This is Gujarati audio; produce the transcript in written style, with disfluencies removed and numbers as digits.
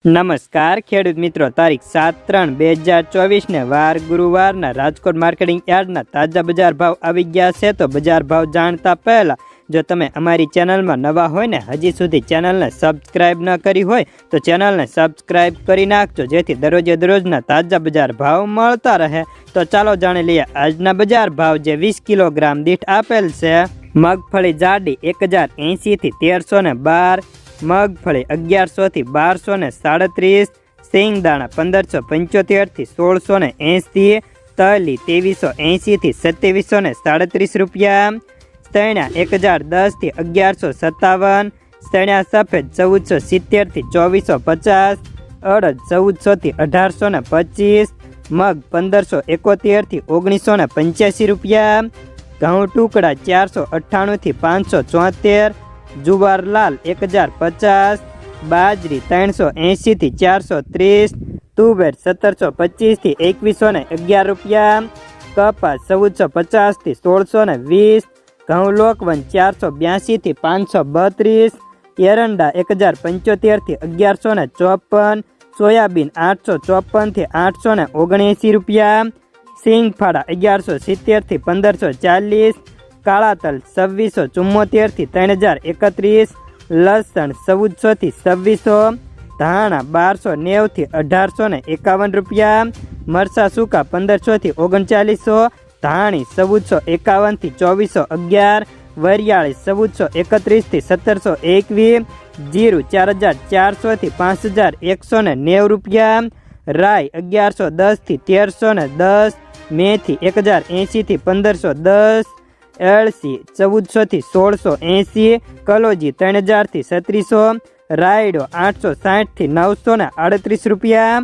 નમસ્કાર ખેડૂત મિત્રો, તારીખ 7/3/2024 ને વાર ગુરુવારના રાજકોટ માર્કેટિંગ યાર્ડના તાજા બજાર ભાવ આવી ગયા છે। તો બજાર ભાવ જાણતા પહેલા જો તમે અમારી ચેનલમાં નવા હોય ને હજી સુધી ચેનલને સબસ્ક્રાઇબ ન કરી હોય તો ચેનલને સબસ્ક્રાઇબ કરી નાખજો, જેથી દરરોજે દરરોજના તાજા બજાર ભાવ મળતા રહે। તો ચાલો જાણી લઈએ આજના બજાર ભાવ જે 20 કિલોગ્રામ દીઠ આપેલ છે। મગફળી જાડી 1080 થી 1312, મગફળી 1100 થી 1237, સિંગદાણા 1575 થી 1680, તલી 2380 થી 2737 રૂપિયા, સૈણા 1010 થી 1157, સૈણા સફેદ 1470 થી 2450, અડદ 1400 થી 1825, મગ 1571 થી 1985 રૂપિયા, ઘઉં ટુકડા 498 થી 574, જુવાર લાલ 1050, બાજરી 380 થી 430, તુવેર 1725 થી 2111 રૂપિયા, કપાસ 1450 થી 1620, ઘઉં લોકવન 482 થી 532, એરંડા 1075 થી 1154, સોયાબીન 854 થી 879 રૂપિયા, સિંગફાડા 1170 થી 1540, કાળા તલ 2674 થી 3031, લસણ 1400 થી 2600, ધાણા 1290 થી 1851 રૂપિયા, મરસા સૂકા 1500 થી 3900, ધાણી 1451 થી 2411, વરિયાળી 1431 થી 1721, જીરું 4400 થી 5190 રૂપિયા, રાઈ 1110 થી 1310, મેથી 1080 થી 1510, એળસી 1400 થી 1680, કલોજી 3000 થી 3700, રાયડો 860 થી 938 રૂપિયા।